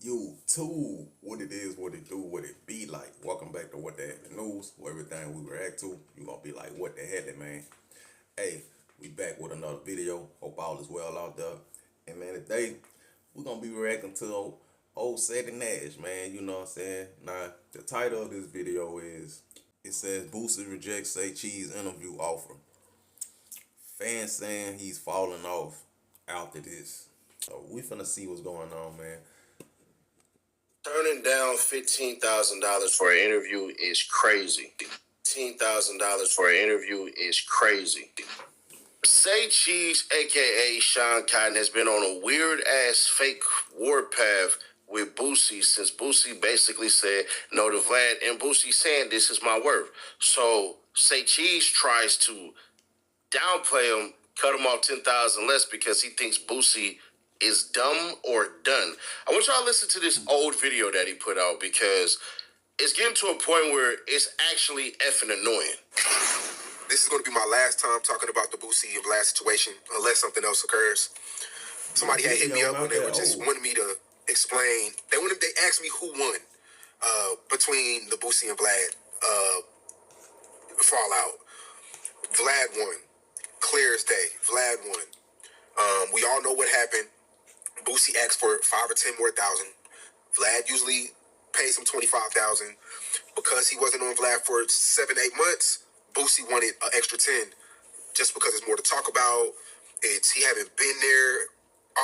YouTube, what it is, what it do, what it be like. Welcome back to What the Heck the News, where everything we react to, you gonna be like, what the heck, man? Hey, we back with another video. Hope all is well out there. And man, today, we're gonna be reacting to old Sadie Nash, man. You know what I'm saying? Now, the title of this video is, it says, Boosie rejects Say Cheese interview offer. Fans saying he's falling off after this. So we finna see what's going on, man. Turning down $15,000 for an interview is crazy. $15,000 for an interview is crazy. Say Cheese, aka Sean Cotton, has been on a weird ass fake warpath with Boosie since Boosie basically said no to Vlad, and Boosie saying this is my worth. So Say Cheese tries to downplay him, cut him off 10,000 less because he thinks Boosie is dumb or done. I want y'all to listen to this old video that he put out because it's getting to a point where it's actually effing annoying. This is going to be my last time talking about the Boosie and Vlad situation, unless something else occurs. Somebody had hit me up and they were just wanting me to explain. They asked me who won between the Boosie and Vlad fallout. Vlad won, clear as day. Vlad won. We all know what happened. Boosie asked for 5 or 10 more thousand. Vlad usually pays him 25,000. Because he wasn't on Vlad for 7-8 months, Boosie wanted an extra 10, just because it's more to talk about. He haven't been there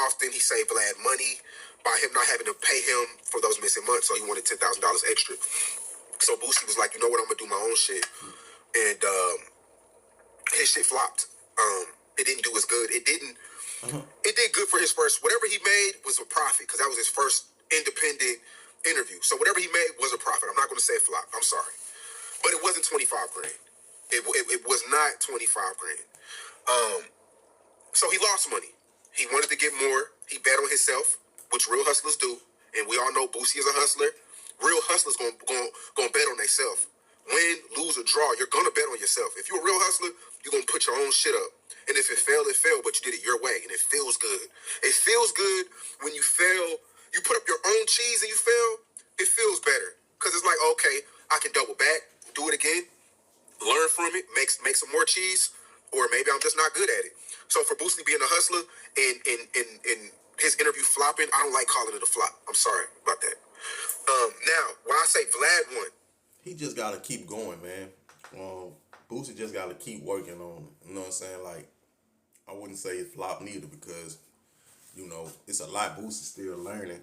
often. He saved Vlad money by him not having to pay him for those missing months, so he wanted $10,000 extra. So Boosie was like, you know what, I'm gonna do my own shit, and his shit flopped. It didn't do as good. It didn't. It did good for his first. Whatever he made was a profit because that was his first independent interview. So whatever he made was a profit. I'm not going to say it flopped. I'm sorry, but it wasn't 25 grand. It was not 25 grand. So he lost money. He wanted to get more. He bet on himself, which real hustlers do, and we all know Boosie is a hustler. Real hustlers gonna bet on themselves. Win, lose, or draw, you're gonna bet on yourself. If you're a real hustler, you're gonna put your own shit up. And if it failed, but you did it your way, and it feels good. It feels good when you fail. You put up your own cheese and you fail, it feels better. Because it's like, okay, I can double back, do it again, learn from it, make some more cheese, or maybe I'm just not good at it. So for Boosie being a hustler and his interview flopping, I don't like calling it a flop. I'm sorry about that. Now, when I say Vlad won, he just got to keep going, man. Boosie just got to keep working on it. You know what I'm saying? Like, I wouldn't say it's flop neither because, you know, it's a lot Boosie still learning.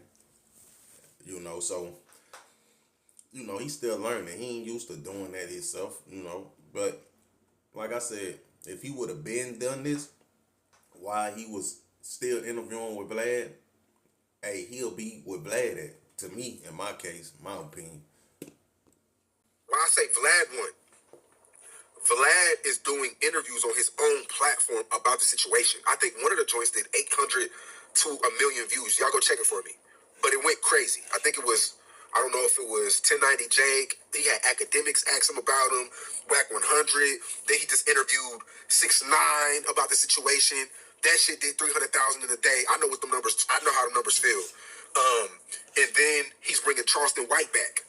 You know, so, you know, he's still learning. He ain't used to doing that himself, you know. But, like I said, if he would have done this while he was still interviewing with Vlad, hey, he'll be with Vlad at, to me, in my case, my opinion. When I say Vlad won, Vlad is doing interviews on his own platform about the situation. I think one of the joints did 800 to 1 million views. Y'all go check it for me. But it went crazy. I think it was, I don't know if it was 1090 Jake. He had academics ask him about him. Whack 100. Then he just interviewed 6ix9ine about the situation. That shit did 300,000 in a day. I know what the numbers. I know how the numbers feel. And then he's bringing Charleston White back.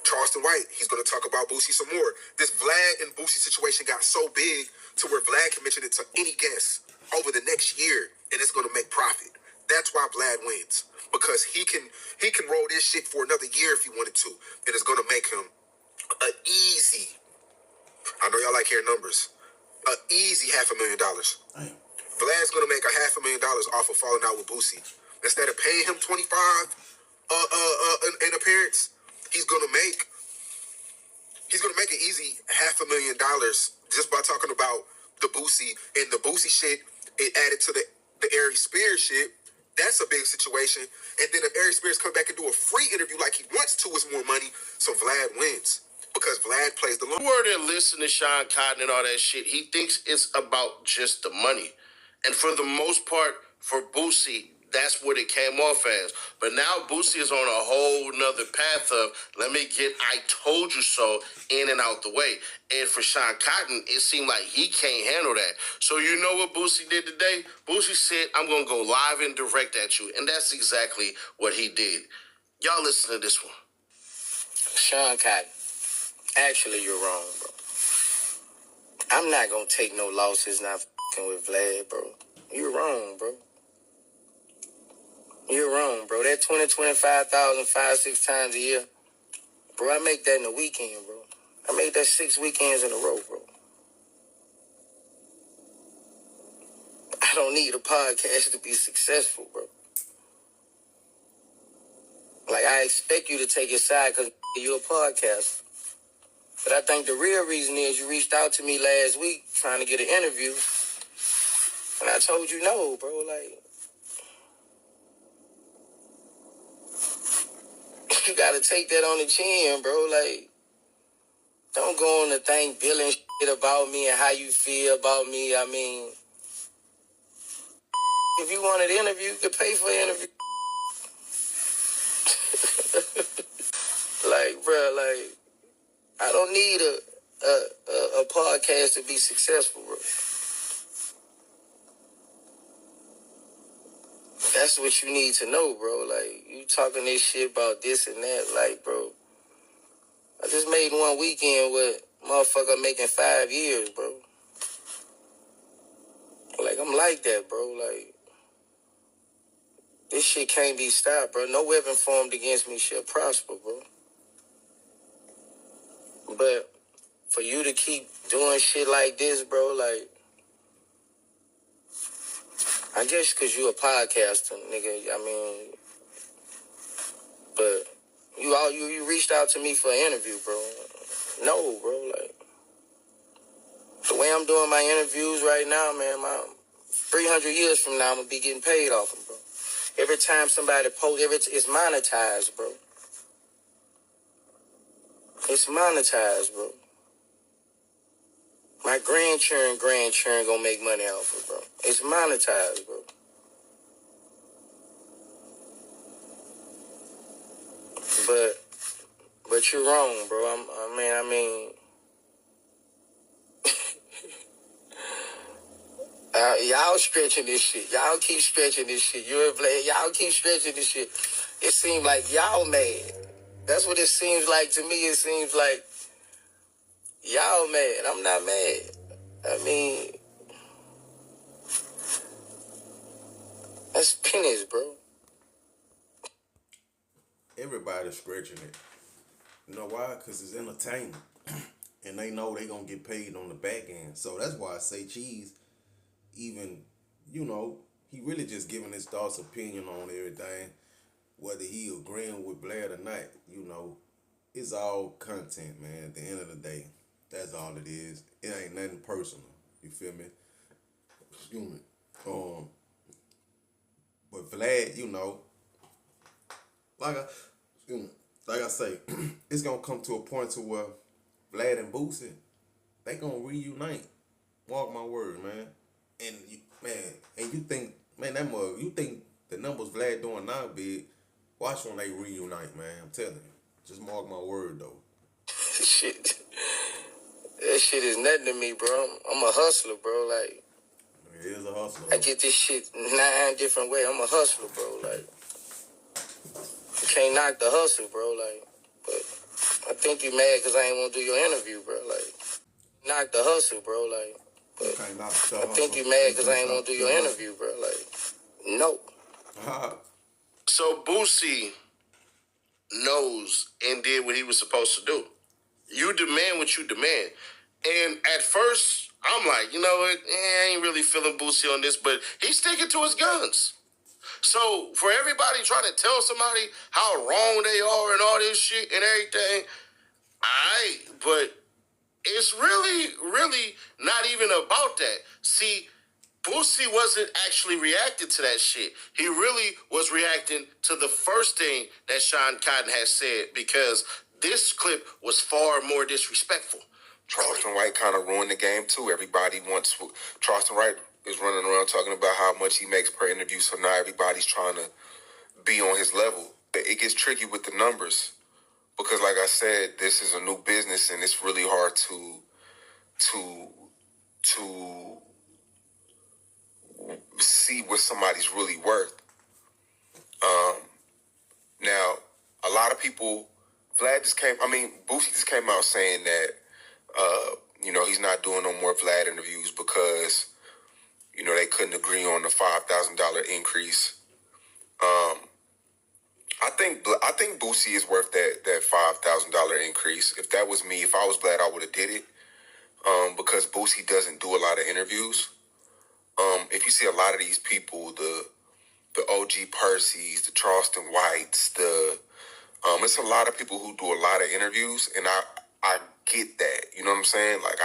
Charleston White, he's going to talk about Boosie some more. This Vlad and Boosie situation got so big to where Vlad can mention it to any guest over the next year, and it's going to make profit. That's why Vlad wins, because he can roll this shit for another year if he wanted to, and it's going to make him an easy, I know y'all like hearing numbers, an easy $500,000. Vlad's going to make $500,000 off of falling out with Boosie. Instead of paying him 25 in appearance, he's gonna make an easy $500,000 just by talking about the Boosie and the Boosie shit. It added to the Ari Spears shit. That's a big situation. And then if Ari Spears come back and do a free interview like he wants to with more money, so Vlad wins because Vlad plays the long. Word and listen to Sean Cotton and all that shit. He thinks it's about just the money, and for the most part, for Boosie, that's what it came off as. But now Boosie is on a whole nother path of, let me get I told you so in and out the way. And for Sean Cotton, it seemed like he can't handle that. So you know what Boosie did today? Boosie said, I'm going to go live and direct at you. And that's exactly what he did. Y'all listen to this one. Sean Cotton, actually, you're wrong, bro. I'm not gonna take no losses not f***ing with Vlad, bro. You're wrong, bro. You're wrong, bro. That 25,000 5-6 times a year, bro, I make that in a weekend, bro. I made that 6 weekends in a row, bro. I don't need a podcast to be successful, bro. Like, I expect you to take your side because you're a podcaster. But I think the real reason is you reached out to me last week trying to get an interview. And I told you no, bro. Like, you got to take that on the chin, bro. Like, don't go on to think billing shit about me and how you feel about me. I mean, if you wanted an interview, you could pay for an interview. Like, bro, like, I don't need a podcast to be successful, bro. That's what you need to know, bro. Like, you talking this shit about this and that, like, bro. I just made one weekend with motherfucker making 5 years, bro. Like, I'm like that, bro. Like, this shit can't be stopped, bro. No weapon formed against me shall prosper, bro. But for you to keep doing shit like this, bro, like, I guess because you a podcaster, nigga. I mean, but you reached out to me for an interview, bro. No, bro, like, the way I'm doing my interviews right now, man, my 300 years from now, I'm gonna be getting paid off them, bro. Every time somebody posts, it's monetized, bro. It's monetized, bro. My grandchildren gonna make money off it, bro. It's monetized, bro. But you're wrong, bro. I mean, y'all stretching this shit. Y'all keep stretching this shit. Y'all keep stretching this shit. It seems like y'all mad. That's what it seems like to me. It seems like y'all mad. I'm not mad. I mean, that's pennies, bro. Everybody's scratching it. You know why? Because it's entertainment. And they know they going to get paid on the back end. So that's why I say Cheese, even, he really just giving his thoughts, opinion on everything. Whether he agreeing with Blair or not, it's all content, man. At the end of the day, that's all it is. It ain't nothing personal. You feel me? Excuse me. But Vlad, like I say, it's gonna come to a point to where Vlad and Boosie, they gonna reunite. Mark my word, man. And you think, man, you think the numbers Vlad doing now big? Watch when they reunite, man. I'm telling you. Just mark my word, though. Shit. That shit is nothing to me, bro. I'm a hustler, bro. Like, it is a hustler. I get this shit 9 different ways. I'm a hustler, bro. Like, you can't knock the hustle, bro. Like, but I think you mad because I ain't want to do your interview, bro. Like, knock the hustle, bro. Like, but I think you mad because I ain't want to do your interview, bro. Like, no. So Boosie knows and did what he was supposed to do. You demand what you demand. And at first, I'm like, you know what? I ain't really feeling Boosie on this, but he's sticking to his guns. So for everybody trying to tell somebody how wrong they are and all this shit and everything, but it's really, really not even about that. See, Boosie wasn't actually reacting to that shit. He really was reacting to the first thing that Sean Cotton had said, because this clip was far more disrespectful. Charleston White kind of ruined the game too. Everybody wants Charleston White is running around talking about how much he makes per interview, so now everybody's trying to be on his level. It gets tricky with the numbers because, like I said, this is a new business and it's really hard to see what somebody's really worth. Now, lot of people. Boosie just came out saying that, he's not doing no more Vlad interviews because, they couldn't agree on the $5,000 increase. I think Boosie is worth that $5,000 increase. If that was me, if I was Vlad, I would have did it. Because Boosie doesn't do a lot of interviews. If you see a lot of these people, the OG Percys, the Charleston Whites, it's a lot of people who do a lot of interviews, and I get that. You know what I'm saying? Like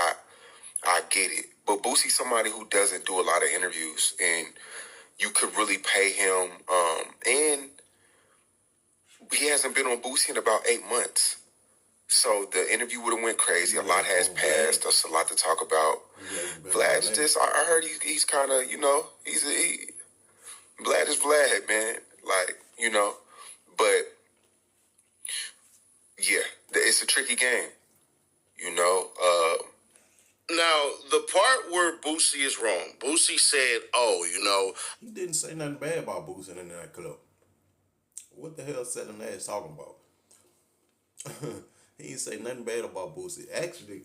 I get it. But Boosie's somebody who doesn't do a lot of interviews, and you could really pay him. And he hasn't been on Boosie in about 8 months. So the interview would have went crazy. A lot has passed. There's a lot to talk about. Vlad's just, I heard he's kind of, Vlad is Vlad, man. Like, but yeah, it's a tricky game, Now, the part where Boosie is wrong, Boosie said, He didn't say nothing bad about Boosie in that club. What the hell Seven Nash talking about? He didn't say nothing bad about Boosie. Actually,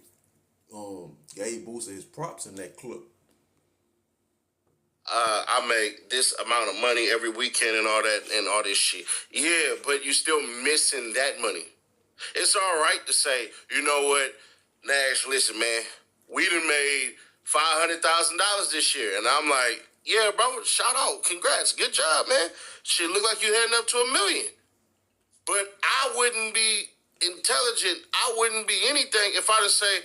gave Boosie his props in that clip. I make this amount of money every weekend and all that and all this shit. Yeah, but you're still missing that money. It's all right to say, you know what, Nash, listen, man, we done made $500,000 this year. And I'm like, yeah, bro, shout out. Congrats. Good job, man. Shit look like you heading up to $1 million. But I wouldn't be intelligent. I wouldn't be anything if I just say,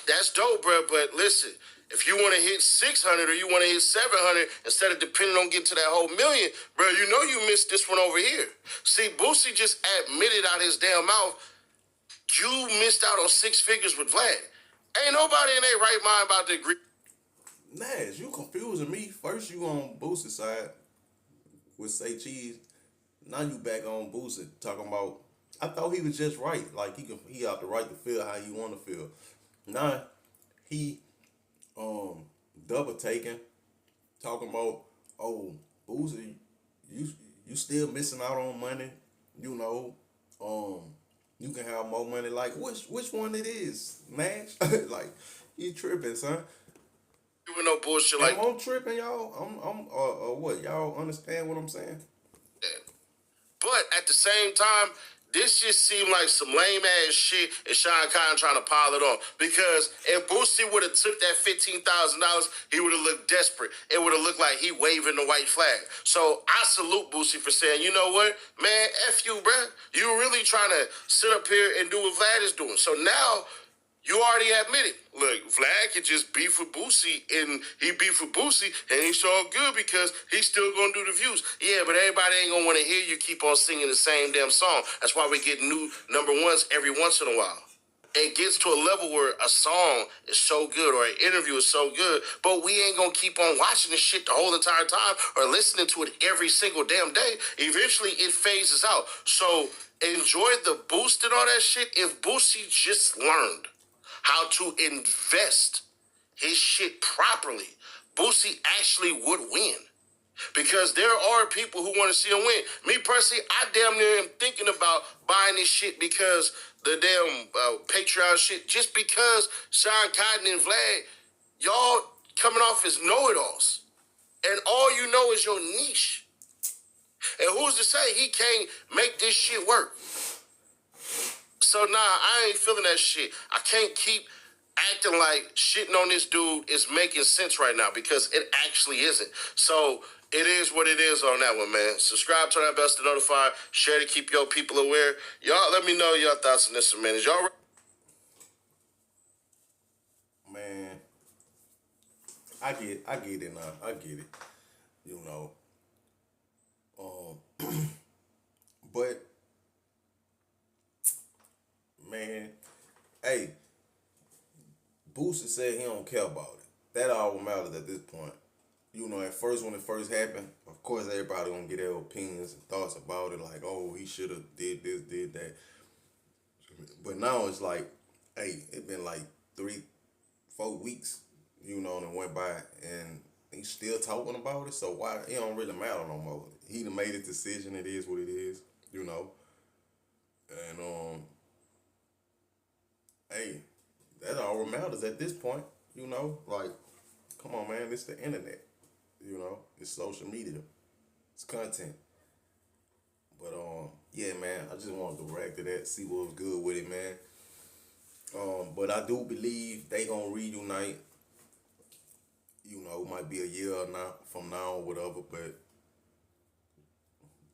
that's dope, bro. But listen, if you want to hit 600 or you want to hit 700 instead of depending on getting to that whole million, bro, you missed this one over here. See, Boosie just admitted out his damn mouth, you missed out on 6 figures with Vlad. Ain't nobody in their right mind about to agree. Nash, you confusing me. First you on Boosie's side with Say Cheese. Now you back on Boosie talking about, I thought he was just right. Like he got the right to feel how you want to feel. Now he double taking, talking about, oh, Boosie, you still missing out on money. You can have more money. Like which one it is, Nash? Like you tripping, son. Doing no bullshit like I'm tripping, y'all. I'm what? Y'all understand what I'm saying? that. But at the same time, this just seemed like some lame ass shit and Sean Khan trying to pile it on. Because if Boosie would have took that $15,000, he would have looked desperate. It would have looked like he waving the white flag. So I salute Boosie for saying, you know what, man, F you, bruh. You really trying to sit up here and do what Vlad is doing. So now you already admitted, look, Vlad can just beef with Boosie, and he beef with Boosie, and he's all good because he's still gonna do the views. Yeah, but everybody ain't gonna want to hear you keep on singing the same damn song. That's why we get new number ones every once in a while. It gets to a level where a song is so good or an interview is so good, but we ain't gonna keep on watching this shit the whole entire time or listening to it every single damn day. Eventually, it phases out. So enjoy the boost and all that shit. If Boosie just learned how to invest his shit properly, Boosie actually would win. Because there are people who want to see him win. Me personally, I damn near am thinking about buying this shit because the damn Patreon shit, just because Sean Cotton and Vlad, y'all coming off as know-it-alls. And all you know is your niche. And who's to say he can't make this shit work? So nah, I ain't feeling that shit. I can't keep acting like shitting on this dude is making sense right now because it actually isn't. So it is what it is on that one, man. Subscribe, turn that bell to notify, share to keep your people aware. Y'all let me know your thoughts on this, man. Is y'all Man, I get it now. I get it. But man, hey, Boosie said he don't care about it. That all matters at this point. At first when it first happened, of course everybody gonna get their opinions and thoughts about it, like, oh, he should have did this, did that. But now it's like, hey, it been like 3-4 weeks, and went by, and he's still talking about it. So why it don't really matter no more? He done made his decision. It is what it is, what matters at this point. You know, like, come on, man, it's the internet. You know, it's social media, it's content. But yeah, man, I just wanted to react to that, see what was good with it, man. But I do believe they gonna reunite. You know, might be a year or not from now or whatever, but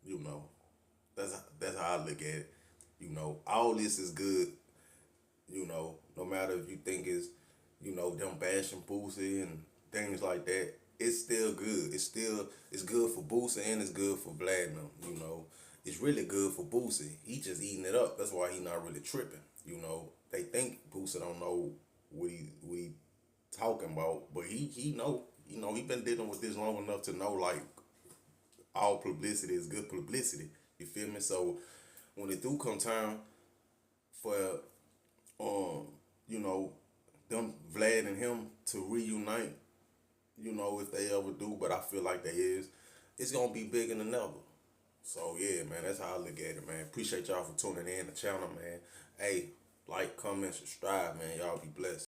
you know, that's how I look at it. You know, all this is good. You know, no matter if you think it's, you know, them bashing Boosie and things like that, it's still good. It's good for Boosie and it's good for Platinum. You know, it's really good for Boosie. He just eating it up. That's why he not really tripping. You know, they think Boosie don't know what he talking about, but he know. You know, he been dealing with this long enough to know like all publicity is good publicity. You feel me? So when it do come time for um, you know, them Vlad and him to reunite, you know, if they ever do, but I feel like they is, it's gonna be bigger than ever. So yeah, man, that's how I look at it, man. Appreciate y'all for tuning in the channel, man. Hey, like, comment, subscribe, man. Y'all be blessed.